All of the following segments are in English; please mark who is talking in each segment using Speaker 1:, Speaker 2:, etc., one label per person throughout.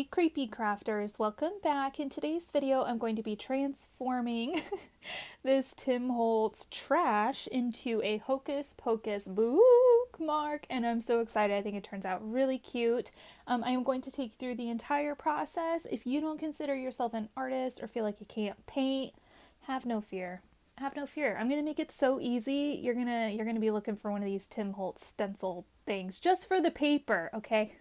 Speaker 1: Hey creepy crafters, welcome back. In today's video I'm going to be transforming this Tim Holtz trash into a Hocus Pocus bookmark, and I'm so excited. I think it turns out really cute. I am going to take you through the entire process. If you don't consider yourself an artist or feel like you can't paint, have no fear. Have no fear. I'm gonna make it so easy. You're gonna be looking for one of these Tim Holtz stencil things just for the paper, okay?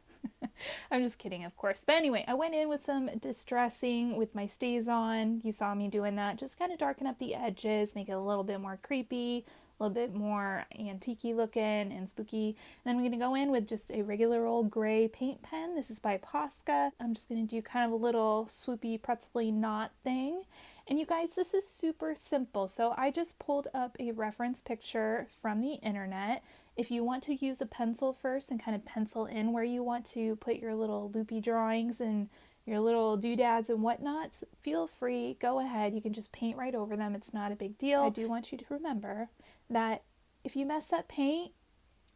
Speaker 1: I'm just kidding, of course. But anyway, I went in with some distressing with my StazOn. You saw me doing that. Just kind of darken up the edges, make it a little bit more creepy, a little bit more antique-y looking and spooky. And then I'm going to go in with just a regular old gray paint pen. This is by Posca. I'm just going to do kind of a little swoopy pretzel-y knot thing. And you guys, this is super simple. So I just pulled up a reference picture from the internet. If you want to use a pencil first and kind of pencil in where you want to put your little loopy drawings and your little doodads and whatnots, feel free, go ahead. You can just paint right over them. It's not a big deal. I do want you to remember that if you mess up paint,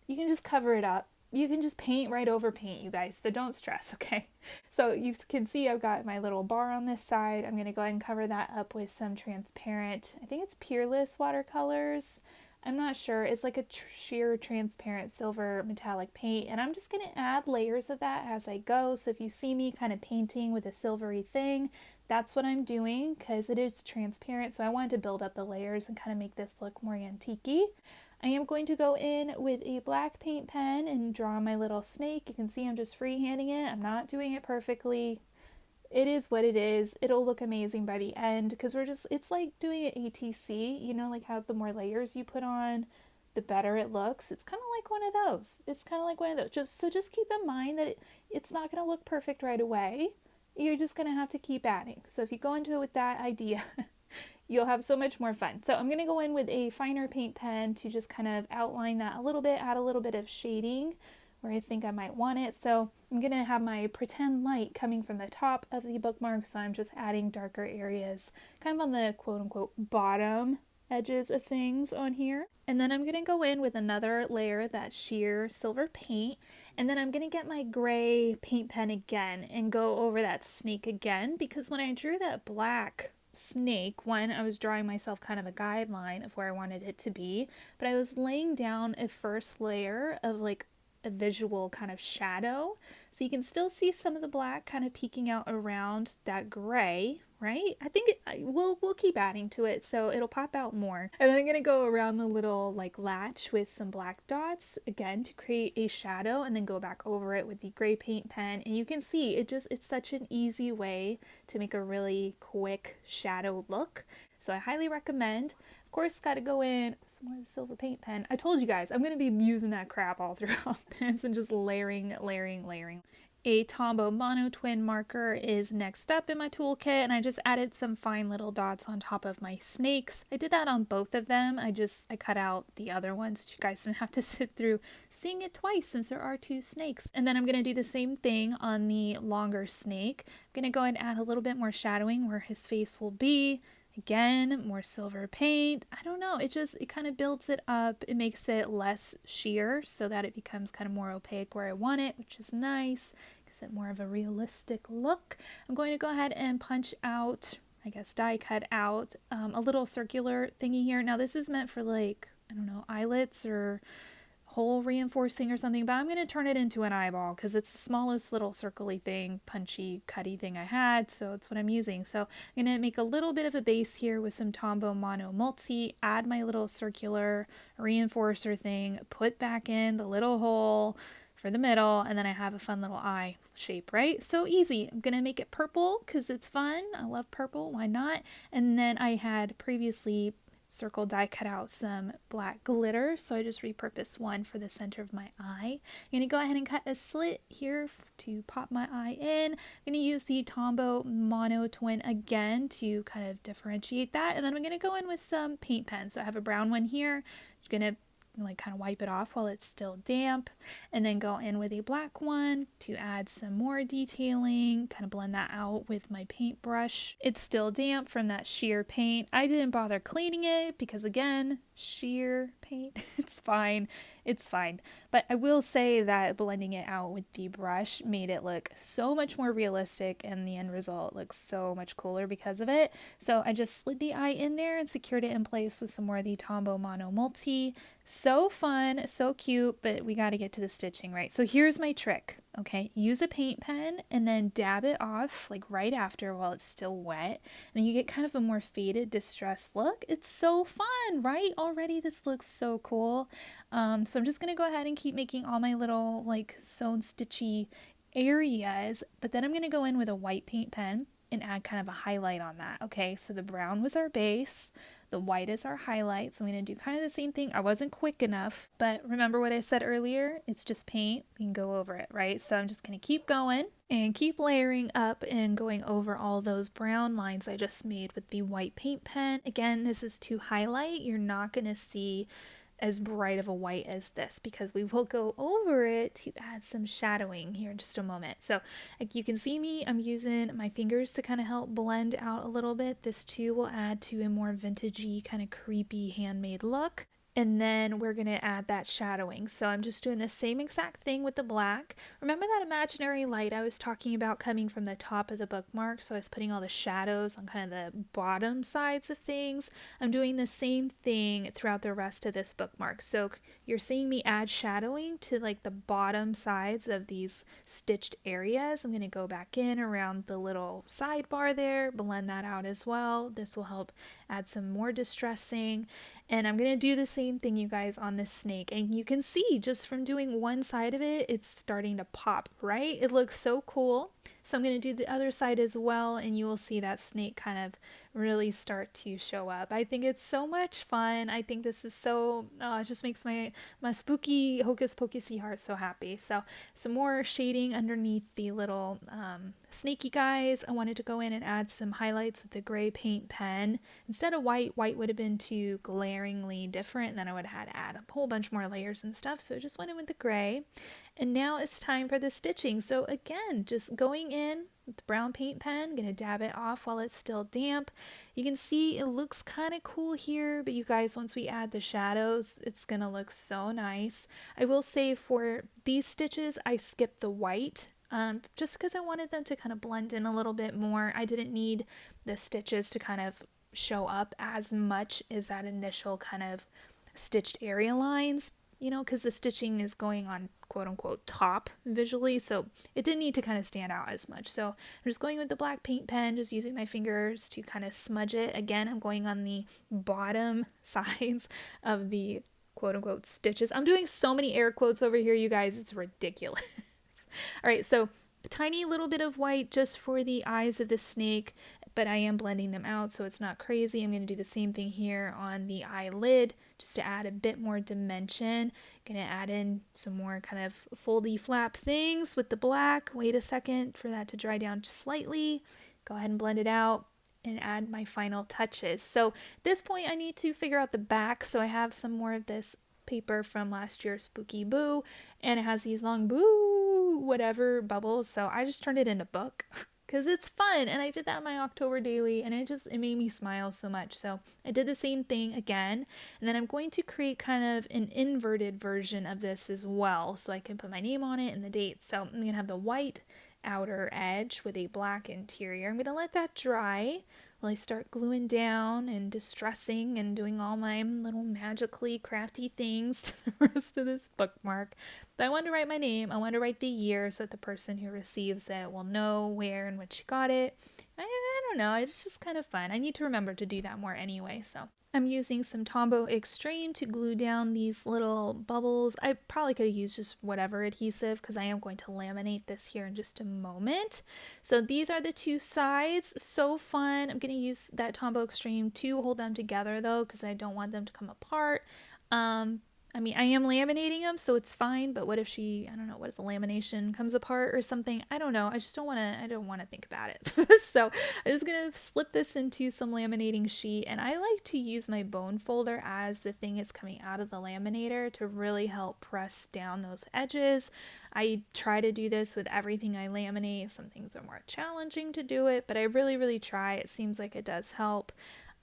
Speaker 1: you can just cover it up. You can just paint right over paint, you guys, so don't stress, okay? So you can see I've got my little bar on this side. I'm going to go ahead and cover that up with some transparent, I think it's Peerless watercolors. I'm not sure. It's like a sheer transparent silver metallic paint, and I'm just going to add layers of that as I go. So if you see me kind of painting with a silvery thing, that's what I'm doing because it is transparent. So I wanted to build up the layers and kind of make this look more antique-y. I am going to go in with a black paint pen and draw my little snake. You can see I'm just freehanding it. I'm not doing it perfectly. It is what it is. It'll look amazing by the end because it's like doing an ATC, you know, like how the more layers you put on, the better it looks. It's kind of like one of those. Just keep in mind that it's not going to look perfect right away. You're just going to have to keep adding. So if you go into it with that idea, you'll have so much more fun. So I'm going to go in with a finer paint pen to just kind of outline that a little bit, add a little bit of shading where I think I might want it. So I'm going to have my pretend light coming from the top of the bookmark, so I'm just adding darker areas kind of on the quote-unquote bottom edges of things on here. And then I'm going to go in with another layer of that sheer silver paint, and then I'm going to get my gray paint pen again and go over that snake again, because when I drew that black snake, one, I was drawing myself kind of a guideline of where I wanted it to be, but I was laying down a first layer of like a visual kind of shadow, so you can still see some of the black kind of peeking out around that gray, right? I think we'll keep adding to it so it'll pop out more. And then I'm gonna go around the little like latch with some black dots again to create a shadow, and then go back over it with the gray paint pen, and you can see it's such an easy way to make a really quick shadow look. So I highly recommend. Of course, got to go in with some more of the silver paint pen. I told you guys, I'm going to be using that crap all throughout this and just layering. A Tombow Mono Twin marker is next up in my toolkit, and I just added some fine little dots on top of my snakes. I did that on both of them. I cut out the other ones so you guys didn't have to sit through seeing it twice since there are two snakes. And then I'm going to do the same thing on the longer snake. I'm going to go and add a little bit more shadowing where his face will be. Again, more silver paint. I don't know, it kind of builds it up. It makes it less sheer so that it becomes kind of more opaque where I want it, which is nice. Gives it more of a realistic look. I'm going to go ahead and punch out, I guess die cut out, a little circular thingy here. Now this is meant for like, I don't know, eyelets or hole reinforcing or something, but I'm going to turn it into an eyeball because it's the smallest little circly thing, punchy, cutty thing I had, so it's what I'm using. So I'm going to make a little bit of a base here with some Tombow Mono Multi, add my little circular reinforcer thing, put back in the little hole for the middle, and then I have a fun little eye shape, right? So easy. I'm going to make it purple because it's fun. I love purple, why not? And then I had previously circle die cut out some black glitter, so I just repurposed one for the center of my eye. I'm going to go ahead and cut a slit here to pop my eye in. I'm going to use the Tombow Mono Twin again to kind of differentiate that, and then I'm going to go in with some paint pen. So I have a brown one here. I'm going to like kind of wipe it off while it's still damp, and then go in with a black one to add some more detailing, kind of blend that out with my paintbrush. It's still damp from that sheer paint. I didn't bother cleaning it because again, sheer paint, it's fine. It's fine. But I will say that blending it out with the brush made it look so much more realistic, and the end result looks so much cooler because of it. So I just slid the eye in there and secured it in place with some more of the Tombow Mono Multi. So fun, so cute, but we got to get to the stitching, right? So here's my trick, okay? Use a paint pen and then dab it off like right after while it's still wet. And you get kind of a more faded, distressed look. It's so fun, right? Already this looks so cool. So I'm just going to go ahead and keep making all my little like sewn stitchy areas, but then I'm going to go in with a white paint pen and add kind of a highlight on that. Okay, so the brown was our base, the white is our highlight, so I'm going to do kind of the same thing. I wasn't quick enough, but remember what I said earlier? It's just paint, we can go over it, right? So I'm just going to keep going and keep layering up and going over all those brown lines I just made with the white paint pen. Again, this is to highlight. You're not going to see as bright of a white as this because we will go over it to add some shadowing here in just a moment. So like you can see me, I'm using my fingers to kind of help blend out a little bit. This too will add to a more vintagey kind of creepy handmade look. And then we're going to add that shadowing. So I'm just doing the same exact thing with the black. Remember that imaginary light I was talking about coming from the top of the bookmark? So I was putting all the shadows on kind of the bottom sides of things. I'm doing the same thing throughout the rest of this bookmark. So you're seeing me add shadowing to like the bottom sides of these stitched areas. I'm going to go back in around the little sidebar there, blend that out as well. This will help add some more distressing. And I'm going to do the same thing, you guys, on this snake. And you can see just from doing one side of it, it's starting to pop, right? It looks so cool. So I'm going to do the other side as well, and you will see that snake kind of really start to show up. I think it's so much fun. I think this is so, it just makes my spooky Hocus Pocusy heart so happy. So some more shading underneath the little snaky guys. I wanted to go in and add some highlights with the gray paint pen. Instead of white would have been too glaringly different, and then I would have had to add a whole bunch more layers and stuff. So I just went in with the gray. And now it's time for the stitching. So again, just going in with the brown paint pen, gonna dab it off while it's still damp. You can see it looks kind of cool here, but you guys, once we add the shadows, it's gonna look so nice. I will say for these stitches, I skipped the white just because I wanted them to kind of blend in a little bit more. I didn't need the stitches to kind of show up as much as that initial kind of stitched area lines, you know, because the stitching is going on quote unquote top visually, so it didn't need to kind of stand out as much. So I'm just going with the black paint pen, just using my fingers to kind of smudge it. Again, I'm going on the bottom sides of the quote unquote stitches. I'm doing so many air quotes over here, you guys, it's ridiculous. All right, so a tiny little bit of white just for the eyes of the snake, but I am blending them out so it's not crazy. I'm going to do the same thing here on the eyelid just to add a bit more dimension. Going to add in some more kind of foldy flap things with the black. Wait a second for that to dry down just slightly. Go ahead and blend it out and add my final touches. So at this point I need to figure out the back, so I have some more of this paper from last year's Spooky Boo, and it has these long boo whatever bubbles, so I just turned it into a book because it's fun, and I did that in my October daily, and it made me smile so much. So I did the same thing again, and then I'm going to create kind of an inverted version of this as well, so I can put my name on it and the date. So I'm going to have the white outer edge with a black interior. I'm going to let that dry while I start gluing down and distressing and doing all my little magically crafty things to the rest of this bookmark. But I wanted to write my name. I wanted to write the year so that the person who receives it will know where and when she got it. I don't know, it's just kind of fun. I need to remember to do that more anyway. So I'm using some Tombow Extreme to glue down these little bubbles. I probably could have used just whatever adhesive because I am going to laminate this here in just a moment. So these are the two sides. So fun. I'm going to use that Tombow Extreme to hold them together though because I don't want them to come apart. I mean, I am laminating them, so it's fine, but what if I don't know, what if the lamination comes apart or something? I don't know. I just don't want to think about it. So I'm just going to slip this into some laminating sheet, and I like to use my bone folder as the thing is coming out of the laminator to really help press down those edges. I try to do this with everything I laminate. Some things are more challenging to do it, but I really, really try. It seems like it does help.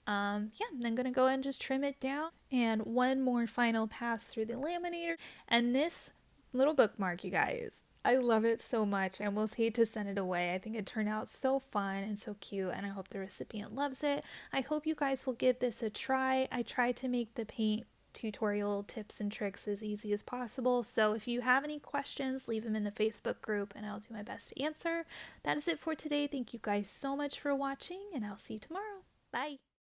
Speaker 1: Yeah, I'm then gonna go ahead and just trim it down. And one more final pass through the laminator. And this little bookmark, you guys, I love it so much. I almost hate to send it away. I think it turned out so fun and so cute, and I hope the recipient loves it. I hope you guys will give this a try. I tried to make the paint tutorial tips and tricks as easy as possible. So if you have any questions, leave them in the Facebook group and I'll do my best to answer. That is it for today. Thank you guys so much for watching, and I'll see you tomorrow. Bye.